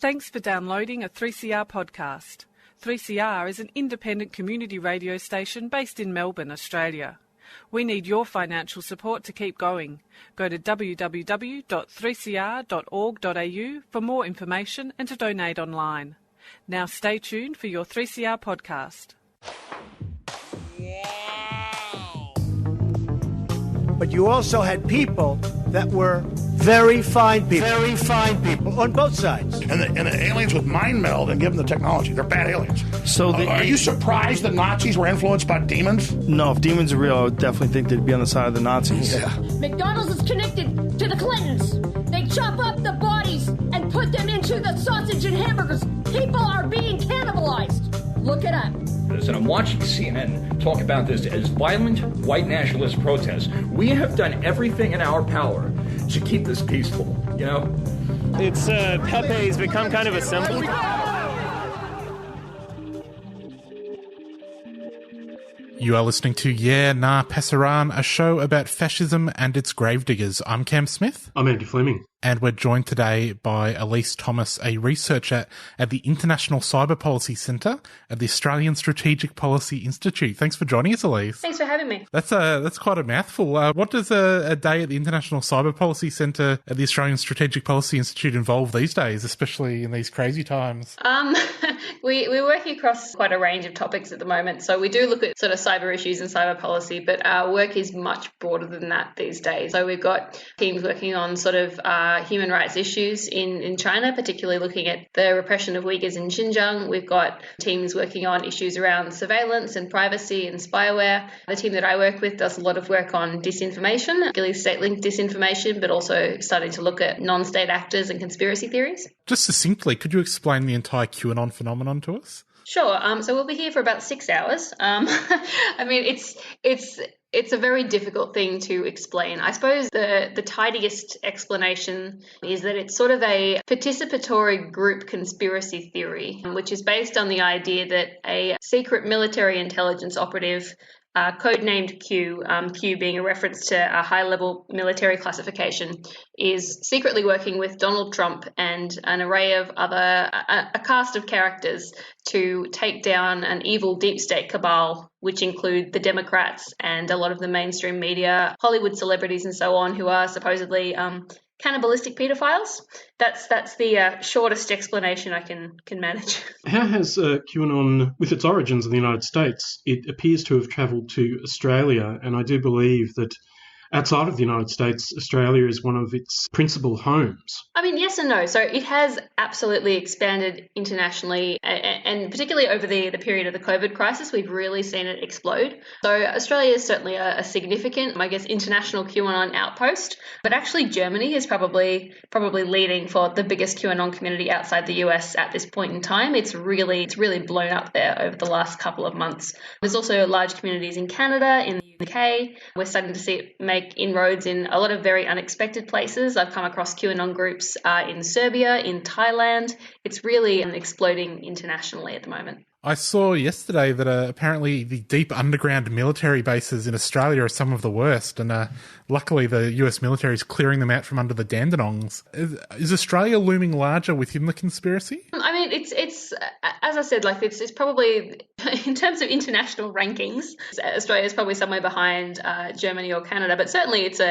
Thanks for downloading a 3CR podcast. 3CR is an independent community radio station based in Melbourne, Australia. We need your financial support to keep going. Go to www.3cr.org.au for more information and to donate online. Now stay tuned for your 3CR podcast. But you also had people that were very fine people on both sides. And the aliens would mind meld and give them the technology. They're bad aliens. So are you surprised that Nazis were influenced by demons? No, if demons are real, I would definitely think they'd be on the side of the Nazis. Yeah. McDonald's is connected to the Clintons. They chop up the bodies and put them into the sausage and hamburgers. People are being cannibalized. Look it up. And I'm watching CNN talk about this as violent white nationalist protests. We have done everything in our power to keep this peaceful, you know? It's Pepe's become kind of a symbol. You are listening to Yeah Nah Pasaran, a show about fascism and its gravediggers. I'm Cam Smith. I'm Andy Fleming. And we're joined today by Elise Thomas, a researcher at the International Cyber Policy Centre at the Australian Strategic Policy Institute. Thanks for joining us, Elise. Thanks for having me. That's quite a mouthful. What does a day at the International Cyber Policy Centre at the Australian Strategic Policy Institute involve these days, especially in these crazy times? We're working across quite a range of topics at the moment. So we do look at sort of cyber issues and cyber policy, but our work is much broader than that these days. So we've got teams working on sort of human rights issues in China, particularly looking at the repression of Uyghurs in Xinjiang. We've got teams working on issues around surveillance and privacy and spyware. The team that I work with does a lot of work on disinformation, particularly state-linked disinformation, but also starting to look at non-state actors and conspiracy theories. Just succinctly, could you explain the entire Qanon phenomenon to us? Sure. So we'll be here for about 6 hours. I mean, it's a very difficult thing to explain. I suppose the tidiest explanation is that it's sort of a participatory group conspiracy theory, which is based on the idea that a secret military intelligence operative, codenamed Q, Q being a reference to a high-level military classification, is secretly working with Donald Trump and an array of a cast of characters to take down an evil deep state cabal, which include the Democrats and a lot of the mainstream media, Hollywood celebrities and so on, who are supposedly cannibalistic paedophiles. That's the shortest explanation I can manage. How has QAnon, with its origins in the United States, it appears to have travelled to Australia, and I do believe that outside of the United States, Australia is one of its principal homes. I mean, yes and no. So it has absolutely expanded internationally, and particularly over the period of the COVID crisis, we've really seen it explode. So Australia is certainly a significant, I guess, international QAnon outpost, but actually Germany is probably leading for the biggest QAnon community outside the US at this point in time. It's really blown up there over the last couple of months. There's also large communities in Canada, in the UK. We're starting to see it make inroads in a lot of very unexpected places. I've come across QAnon groups in Serbia, in Thailand. It's really exploding internationally at the moment. I saw yesterday that apparently the deep underground military bases in Australia are some of the worst, and luckily the US military is clearing them out from under the Dandenongs. Is Australia looming larger within the conspiracy? I mean, it's as I said, like it's probably, in terms of international rankings, Australia is probably somewhere behind Germany or Canada, but certainly it's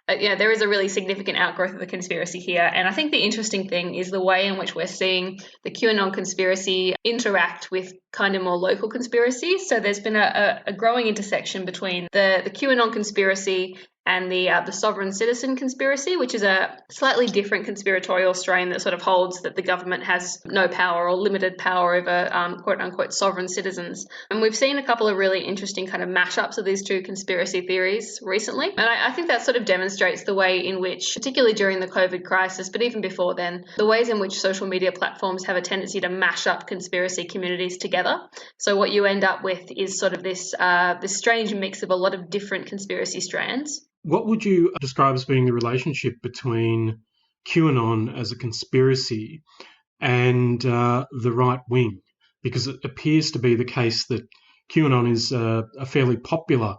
there is a really significant outgrowth of the conspiracy here. And I think the interesting thing is the way in which we're seeing the QAnon conspiracy interact with kind of more local conspiracies. So there's been a growing intersection between the QAnon conspiracy and the sovereign citizen conspiracy, which is a slightly different conspiratorial strain that sort of holds that the government has no power or limited power over quote-unquote sovereign citizens. And we've seen a couple of really interesting kind of mashups of these two conspiracy theories recently. And I think that sort of demonstrates the way in which, particularly during the COVID crisis, but even before then, the ways in which social media platforms have a tendency to mash up conspiracy communities together. So what you end up with is sort of this strange mix of a lot of different conspiracy strands. What would you describe as being the relationship between QAnon as a conspiracy and the right wing? Because it appears to be the case that QAnon is a fairly popular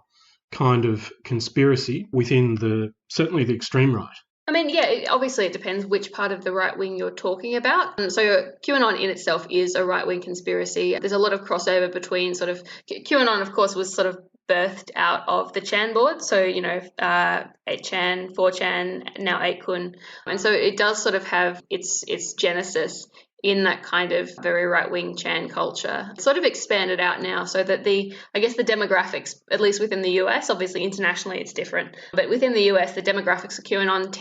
kind of conspiracy within certainly the extreme right. I mean, yeah, obviously it depends which part of the right wing you're talking about. So QAnon in itself is a right wing conspiracy. There's a lot of crossover between sort of QAnon, of course, was sort of birthed out of the Chan board. So, 8chan, 4chan, now 8kun. And so it does sort of have its genesis in that kind of very right-wing Chan culture. It's sort of expanded out now so that the demographics, at least within the US, obviously internationally it's different, but within the US, the demographics of QAnon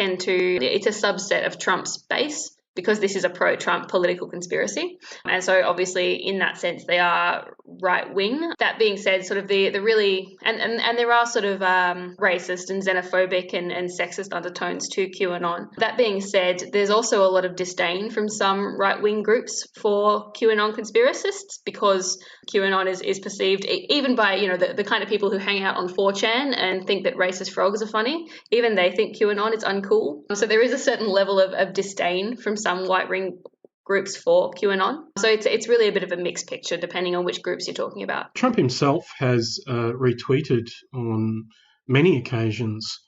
it's a subset of Trump's base, because this is a pro-Trump political conspiracy. And so obviously in that sense, they are right-wing. That being said, sort of the really, and there are sort of racist and xenophobic and sexist undertones to QAnon. That being said, there's also a lot of disdain from some right-wing groups for QAnon conspiracists, because QAnon is perceived, even by, the kind of people who hang out on 4chan and think that racist frogs are funny, even they think QAnon is uncool. So there is a certain level of disdain from some right-wing groups for QAnon. So it's really a bit of a mixed picture depending on which groups you're talking about. Trump himself has retweeted on many occasions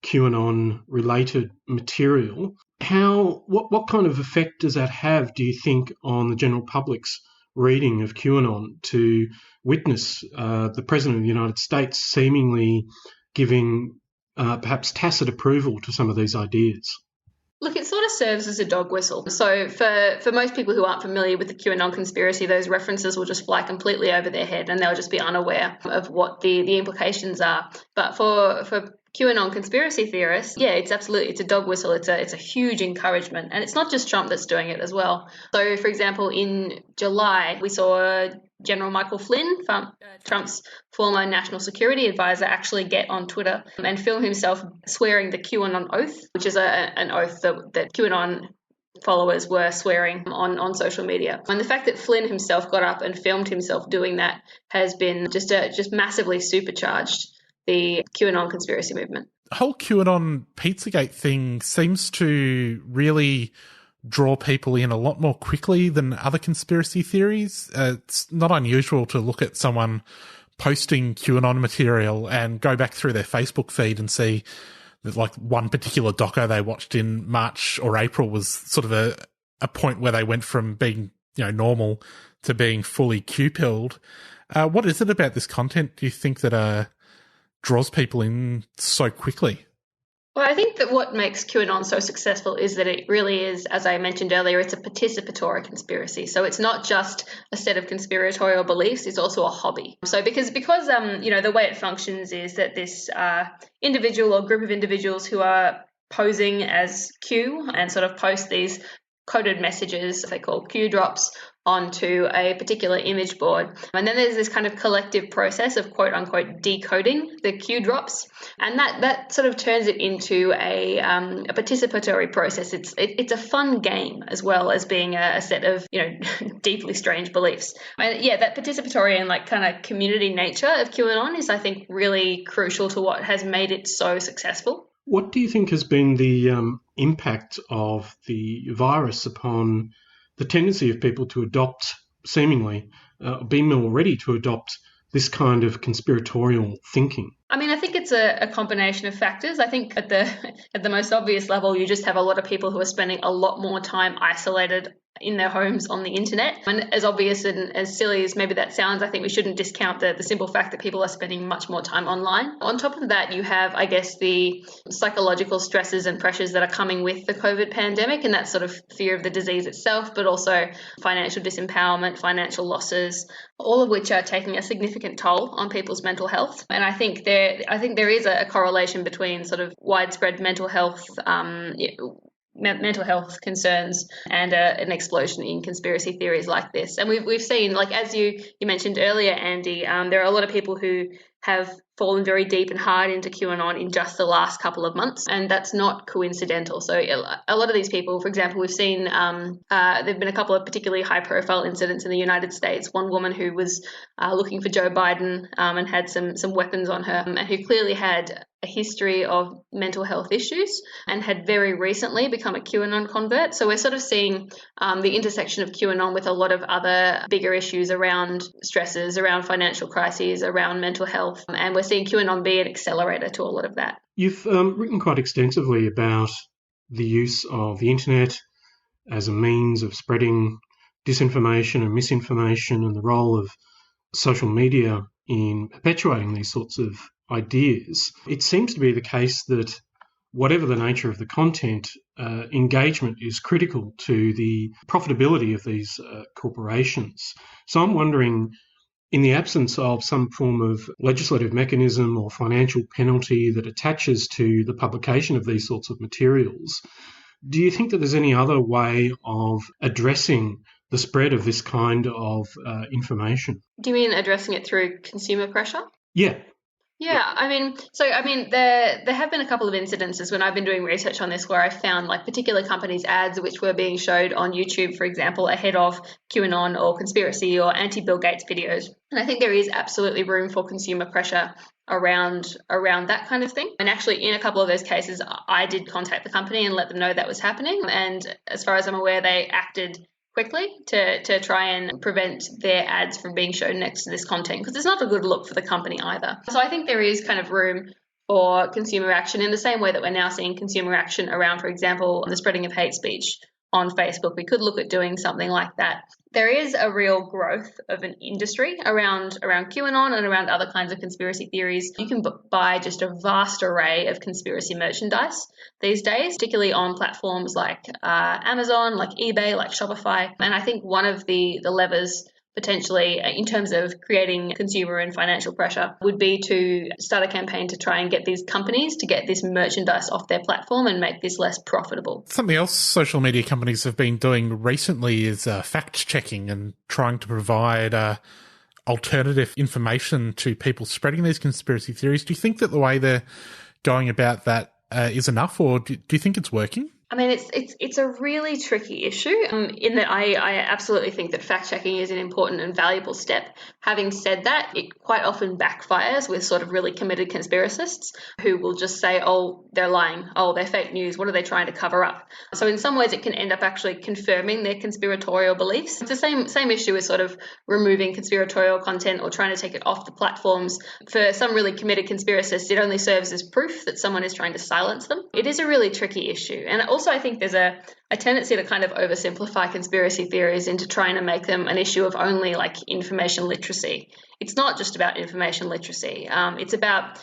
QAnon-related material. What kind of effect does that have, do you think, on the general public's reading of QAnon, to witness the President of the United States seemingly giving perhaps tacit approval to some of these ideas? Look, it sort of serves as a dog whistle. So for most people who aren't familiar with the QAnon conspiracy, those references will just fly completely over their head and they'll just be unaware of what the implications are. But for QAnon conspiracy theorists, yeah, it's a dog whistle. It's a huge encouragement. And it's not just Trump that's doing it as well. So, for example, in July, we saw General Michael Flynn, Trump's former national security advisor, actually get on Twitter and film himself swearing the QAnon oath, which is an oath that QAnon followers were swearing on social media. And the fact that Flynn himself got up and filmed himself doing that has been just massively supercharged the QAnon conspiracy movement. The whole QAnon Pizzagate thing seems to really draw people in a lot more quickly than other conspiracy theories. It's not unusual to look at someone posting QAnon material and go back through their Facebook feed and see that, like, one particular doco they watched in March or April was sort of a point where they went from being, normal to being fully Q-pilled. What is it about this content, do you think, that draws people in so quickly? Well, I think that what makes QAnon so successful is that it really is, as I mentioned earlier, it's a participatory conspiracy. So it's not just a set of conspiratorial beliefs, it's also a hobby. So because the way it functions is that this individual or group of individuals who are posing as Q and sort of post these coded messages, they call Q drops, onto a particular image board. And then there's this kind of collective process of quote unquote decoding the Q drops. And that sort of turns it into a participatory process. It's a fun game as well as being a set of, deeply strange beliefs. And yeah, that participatory and kind of community nature of QAnon is, I think, really crucial to what has made it so successful. What do you think has been the impact of the virus upon the tendency of people to adopt, seemingly, be more ready to adopt this kind of conspiratorial thinking? I mean, I think it's a combination of factors. I think at the most obvious level, you just have a lot of people who are spending a lot more time isolated in their homes on the internet. And as obvious and as silly as maybe that sounds, I think we shouldn't discount the simple fact that people are spending much more time online. On top of that, you have, I guess, the psychological stresses and pressures that are coming with the COVID pandemic, and that sort of fear of the disease itself, but also financial disempowerment, financial losses, all of which are taking a significant toll on people's mental health. And I think there is a correlation between sort of widespread mental health concerns and an explosion in conspiracy theories like this. And we've seen, like as you mentioned earlier, Andy, there are a lot of people who have fallen very deep and hard into QAnon in just the last couple of months, and that's not coincidental. So a lot of these people, for example, we've seen there have been a couple of particularly high-profile incidents in the United States. One woman who was looking for Joe Biden and had some weapons on her, and who clearly had a history of mental health issues and had very recently become a QAnon convert. So we're sort of seeing the intersection of QAnon with a lot of other bigger issues around stresses, around financial crises, around mental health, and we're seeing QAnon be an accelerator to a lot of that. You've written quite extensively about the use of the internet as a means of spreading disinformation and misinformation, and the role of social media in perpetuating these sorts of ideas, it seems to be the case that whatever the nature of the content, engagement is critical to the profitability of these corporations. So I'm wondering, in the absence of some form of legislative mechanism or financial penalty that attaches to the publication of these sorts of materials, do you think that there's any other way of addressing the spread of this kind of information? Do you mean addressing it through consumer pressure? Yeah. There have been a couple of incidences when I've been doing research on this where I found like particular companies' ads which were being showed on YouTube, for example, ahead of QAnon or conspiracy or anti-Bill Gates videos. And I think there is absolutely room for consumer pressure around that kind of thing. And actually, in a couple of those cases, I did contact the company and let them know that was happening. And as far as I'm aware, they acted quickly to try and prevent their ads from being shown next to this content, because it's not a good look for the company either. So I think there is kind of room for consumer action in the same way that we're now seeing consumer action around, for example, the spreading of hate speech on Facebook. We could look at doing something like that. There is a real growth of an industry around QAnon and around other kinds of conspiracy theories. You can buy just a vast array of conspiracy merchandise these days, particularly on platforms like Amazon, like eBay, like Shopify. And I think one of the levers potentially in terms of creating consumer and financial pressure would be to start a campaign to try and get these companies to get this merchandise off their platform and make this less profitable. Something else social media companies have been doing recently is fact-checking and trying to provide alternative information to people spreading these conspiracy theories. Do you think that the way they're going about that is enough, or do you think it's working? I mean, it's a really tricky issue in that I absolutely think that fact-checking is an important and valuable step. Having said that, it quite often backfires with sort of really committed conspiracists who will just say, oh, they're lying, oh, they're fake news, what are they trying to cover up? So in some ways it can end up actually confirming their conspiratorial beliefs. It's the same issue with sort of removing conspiratorial content or trying to take it off the platforms. For some really committed conspiracists, it only serves as proof that someone is trying to silence them. It is a really tricky issue. And also I think there's a tendency to kind of oversimplify conspiracy theories into trying to make them an issue of only like information literacy. It's not just about information literacy. It's about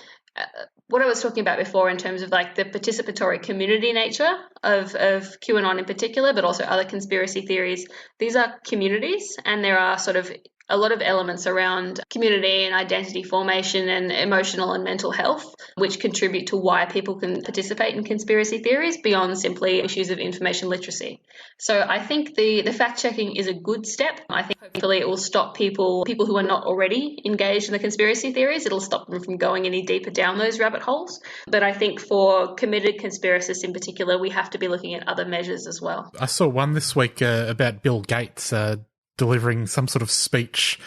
what I was talking about before in terms of like the participatory community nature of QAnon in particular, but also other conspiracy theories. These are communities, and there are sort of a lot of elements around community and identity formation and emotional and mental health, which contribute to why people can participate in conspiracy theories beyond simply issues of information literacy. So I think the fact-checking is a good step. I think hopefully it will stop people who are not already engaged in the conspiracy theories. It'll stop them from going any deeper down those rabbit holes. But I think for committed conspiracists in particular, we have to be looking at other measures as well. I saw one this week about Bill Gates delivering some sort of speech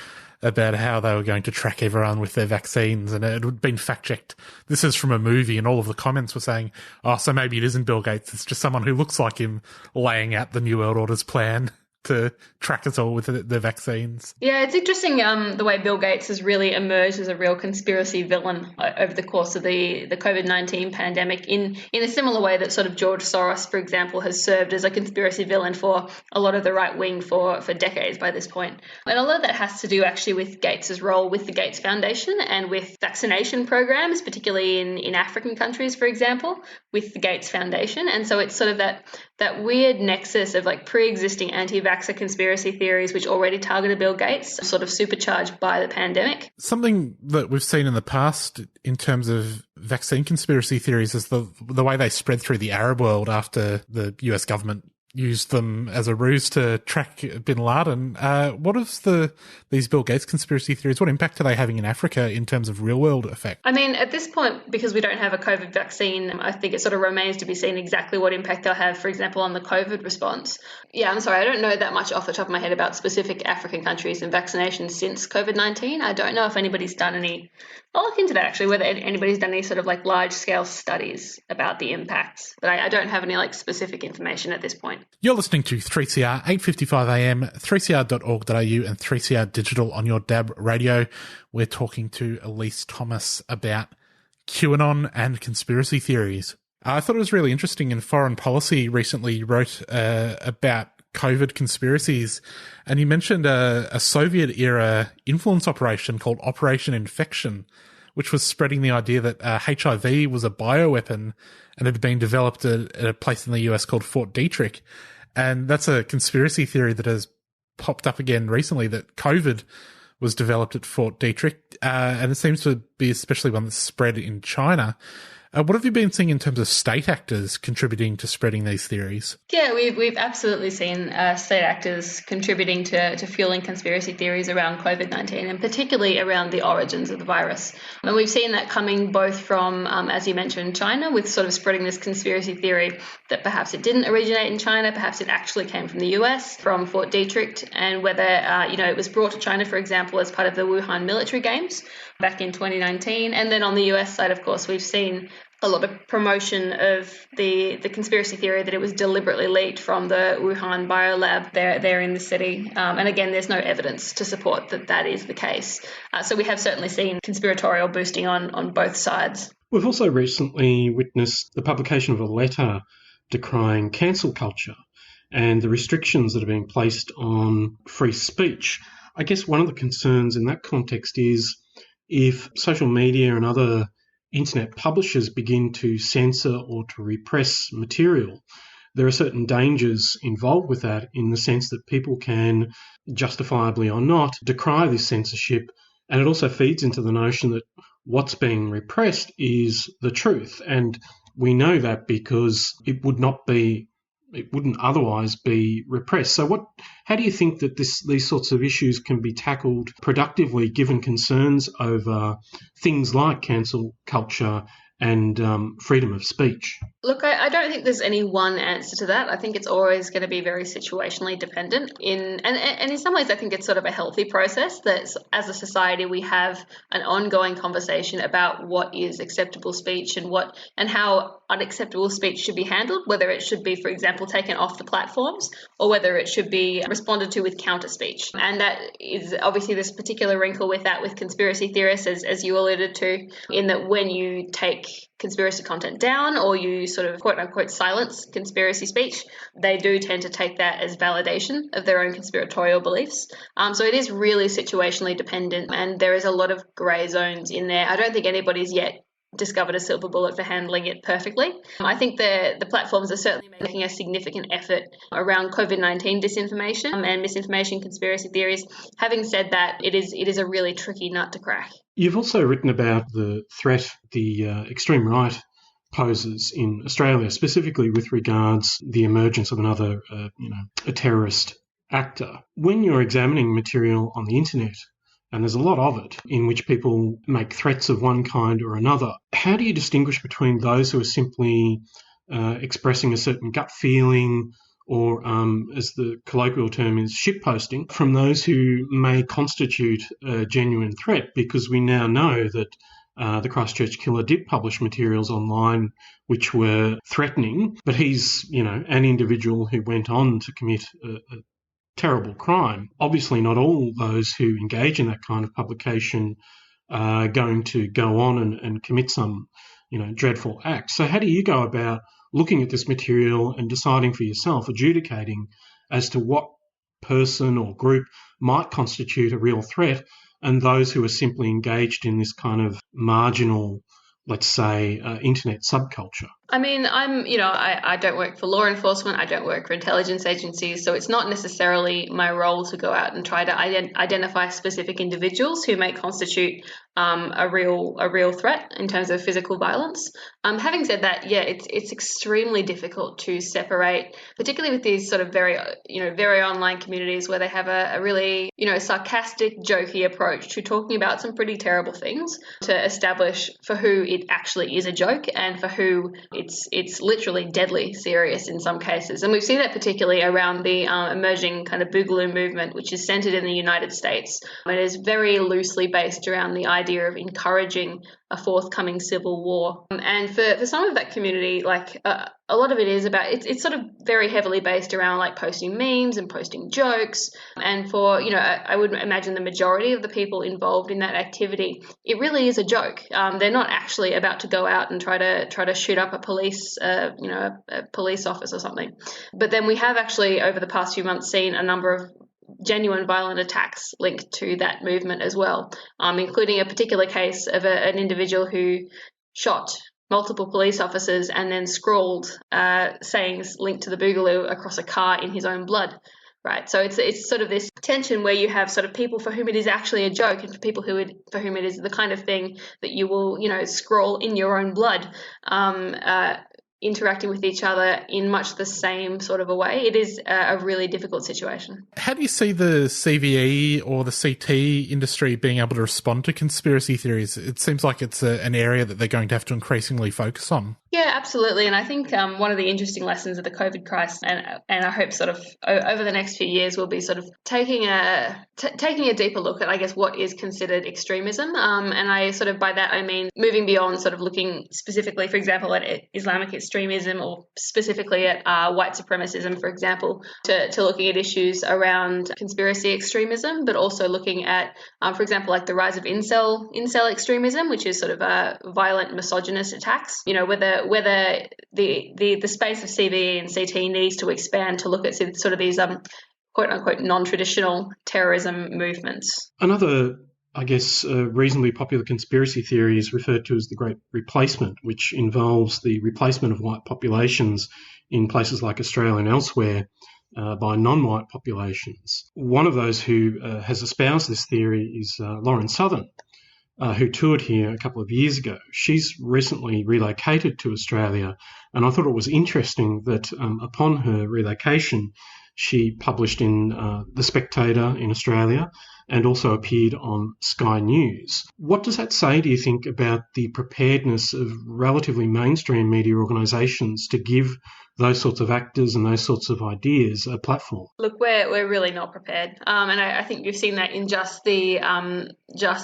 about how they were going to track everyone with their vaccines, and it had been fact-checked. This is from a movie, and all of the comments were saying, oh, so maybe it isn't Bill Gates, it's just someone who looks like him laying out the New World Order's plan to track us all with the vaccines. Yeah, it's interesting the way Bill Gates has really emerged as a real conspiracy villain over the course of the COVID-19 pandemic in a similar way that sort of George Soros, for example, has served as a conspiracy villain for a lot of the right wing for decades by this point. And a lot of that has to do actually with Gates's role with the Gates Foundation and with vaccination programs, particularly in African countries, for example, with the Gates Foundation. And so it's sort of that weird nexus of like pre-existing anti-vaxxer conspiracy theories which already targeted Bill Gates, sort of supercharged by the pandemic. Something that we've seen in the past in terms of vaccine conspiracy theories is the way they spread through the Arab world after the US government used them as a ruse to track bin Laden. What is these Bill Gates conspiracy theories? What impact are they having in Africa in terms of real world effect? I mean, at this point, because we don't have a COVID vaccine, I think it sort of remains to be seen exactly what impact they'll have, for example, on the COVID response. Yeah, I'm sorry, I don't know that much off the top of my head about specific African countries and vaccinations since COVID-19. I don't know if anybody's done any. I'll look into that actually, whether anybody's done any sort of like large scale studies about the impacts, but I don't have any like specific information at this point. You're listening to 3CR 8:55 AM, 3cr.org.au and 3CR Digital on your DAB radio. We're talking to Elise Thomas about QAnon and conspiracy theories. I thought it was really interesting. In Foreign Policy recently wrote about COVID conspiracies, and he mentioned a Soviet-era influence operation called Operation Infection, which was spreading the idea that HIV was a bioweapon and had been developed at a place in the US called Fort Detrick. And that's a conspiracy theory that has popped up again recently, that COVID was developed at Fort Detrick, and it seems to be especially one that's spread in China. What have you been seeing in terms of state actors contributing to spreading these theories? Yeah, we've absolutely seen state actors contributing to fueling conspiracy theories around COVID-19, and particularly around the origins of the virus. And we've seen that coming both from, as you mentioned, China, with sort of spreading this conspiracy theory that perhaps it didn't originate in China, perhaps it actually came from the US, from Fort Detrick, and whether it was brought to China, for example, as part of the Wuhan military games back in 2019. And then on the US side, of course, we've seen a lot of promotion of the conspiracy theory that it was deliberately leaked from the Wuhan biolab there in the city. And again, there's no evidence to support that is the case. So we have certainly seen conspiratorial boosting on both sides. We've also recently witnessed the publication of a letter decrying cancel culture and the restrictions that are being placed on free speech. I guess one of the concerns in that context is if social media and other internet publishers begin to censor or to repress material, there are certain dangers involved with that, in the sense that people can, justifiably or not, decry this censorship. And it also feeds into the notion that what's being repressed is the truth. And we know that because it wouldn't otherwise be repressed. So how do you think that these sorts of issues can be tackled productively, given concerns over things like cancel culture and freedom of speech? Look, I don't think there's any one answer to that. I think it's always going to be very situationally dependent. And in some ways, I think it's sort of a healthy process that as a society we have an ongoing conversation about what is acceptable speech and how unacceptable speech should be handled, whether it should be, for example, taken off the platforms or whether it should be responded to with counter speech. And that is obviously this particular wrinkle with conspiracy theorists, as you alluded to, in that when you take conspiracy content down or you sort of quote unquote silence conspiracy speech, they do tend to take that as validation of their own conspiratorial beliefs. So it is really situationally dependent, and there is a lot of grey zones in there. I don't think anybody's yet discovered a silver bullet for handling it perfectly. I think the platforms are certainly making a significant effort around COVID-19 disinformation and misinformation conspiracy theories. Having said that, it is a really tricky nut to crack. You've also written about the threat the extreme right poses in Australia, specifically with regards the emergence of another, a terrorist actor. When you're examining material on the internet, and there's a lot of it, in which people make threats of one kind or another, how do you distinguish between those who are simply expressing a certain gut feeling or, as the colloquial term is, shitposting, from those who may constitute a genuine threat? Because we now know that the Christchurch killer did publish materials online which were threatening, but he's, an individual who went on to commit a terrible crime. Obviously, not all those who engage in that kind of publication are going to go on and commit some, dreadful act. So how do you go about looking at this material and deciding for yourself, adjudicating as to what person or group might constitute a real threat, and those who are simply engaged in this kind of marginal, let's say, internet subculture? I mean, I don't work for law enforcement. I don't work for intelligence agencies. So it's not necessarily my role to go out and try to identify specific individuals who may constitute a real threat in terms of physical violence. Having said that, yeah, it's extremely difficult to separate, particularly with these sort of very online communities where they have a really, sarcastic, jokey approach to talking about some pretty terrible things, to establish for who it actually is a joke and for who it's literally deadly serious in some cases. And we've seen that particularly around the emerging kind of Boogaloo movement, which is centered in the United States. It is very loosely based around the idea idea of encouraging a forthcoming civil war. And for some of that community, like a lot of it is about, it's sort of very heavily based around like posting memes and posting jokes. And for, I would imagine the majority of the people involved in that activity, it really is a joke. They're not actually about to go out and try to shoot up a police, a police office or something. But then we have actually over the past few months seen a number of genuine violent attacks linked to that movement as well, including a particular case of an individual who shot multiple police officers and then scrawled sayings linked to the Boogaloo across a car in his own blood. Right, so it's sort of this tension where you have sort of people for whom it is actually a joke, and for people for whom it is the kind of thing that you will, scroll in your own blood, interacting with each other in much the same sort of a way. It is a really difficult situation. How do you see the CVE or the CT industry being able to respond to conspiracy theories? It seems like it's an area that they're going to have to increasingly focus on. Yeah, absolutely. And I think one of the interesting lessons of the COVID crisis, and I hope sort of over the next few years, will be sort of taking a deeper look at, I guess, what is considered extremism. And I sort of, by that, I mean moving beyond sort of looking specifically, for example, at Islamic extremism, or specifically at white supremacism, for example, to looking at issues around conspiracy extremism, but also looking at, for example, like the rise of incel extremism, which is sort of violent misogynist attacks, whether the space of CVE and CT needs to expand to look at sort of these quote-unquote non-traditional terrorism movements. Another, I guess, reasonably popular conspiracy theory is referred to as the Great Replacement, which involves the replacement of white populations in places like Australia and elsewhere by non-white populations. One of those who has espoused this theory is Lauren Southern, who toured here a couple of years ago. She's recently relocated to Australia, and I thought it was interesting that upon her relocation, she published in The Spectator in Australia and also appeared on Sky News. What does that say, do you think, about the preparedness of relatively mainstream media organisations to give those sorts of actors and those sorts of ideas a platform? Look, we're really not prepared, and I think you've seen that in just the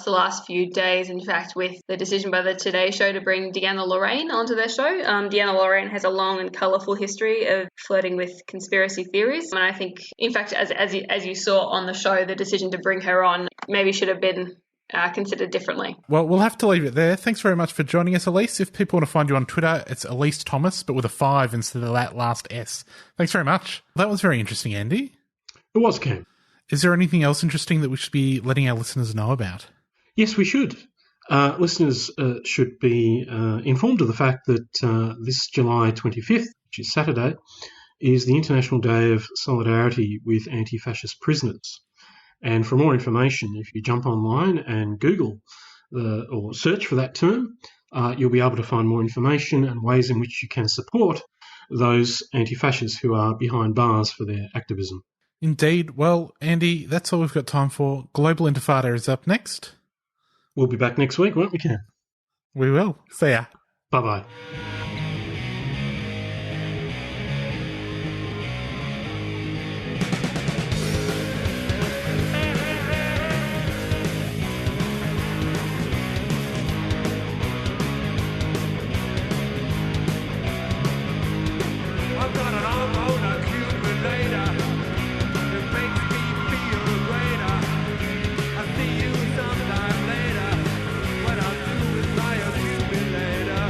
last few days. In fact, with the decision by the Today Show to bring Deanna Lorraine onto their show. Deanna Lorraine has a long and colourful history of flirting with conspiracy theories, and I think, in fact, as you saw on the show, the decision to bring her on maybe should have been considered differently. Well, we'll have to leave it there. Thanks very much for joining us, Elise. If people want to find you on Twitter, it's Elise Thomas, but with a 5 instead of that last S. Thanks very much. That was very interesting, Andy. It was, Cam. Is there anything else interesting that we should be letting our listeners know about? Yes, we should. Listeners should be informed of the fact that this July 25th, which is Saturday, is the International Day of Solidarity with Anti-Fascist Prisoners. And for more information, if you jump online and Google or search for that term, you'll be able to find more information and ways in which you can support those anti-fascists who are behind bars for their activism. Indeed. Well, Andy, that's all we've got time for. Global Intifada is up next. We'll be back next week, won't we, Ken? We will. See ya. Bye-bye. Sometime later, what I'll do is buy a accumulator.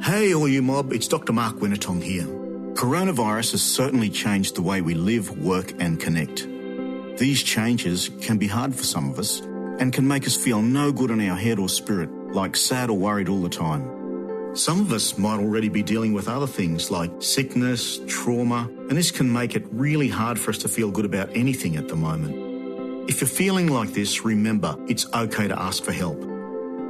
Hey, all you mob, it's Dr. Mark Winnetong here. Coronavirus has certainly changed the way we live, work and connect. These changes can be hard for some of us and can make us feel no good in our head or spirit, like sad or worried all the time. Some of us might already be dealing with other things like sickness, trauma, and this can make it really hard for us to feel good about anything at the moment. If you're feeling like this, remember, it's okay to ask for help.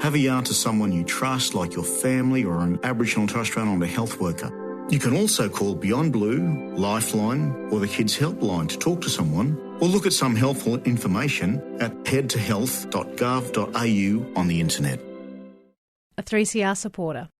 Have a yarn to someone you trust, like your family or an Aboriginal and Torres Strait Islander health worker. You can also call Beyond Blue, Lifeline, or the Kids Helpline to talk to someone, or look at some helpful information at headtohealth.gov.au on the internet. A 3CR supporter.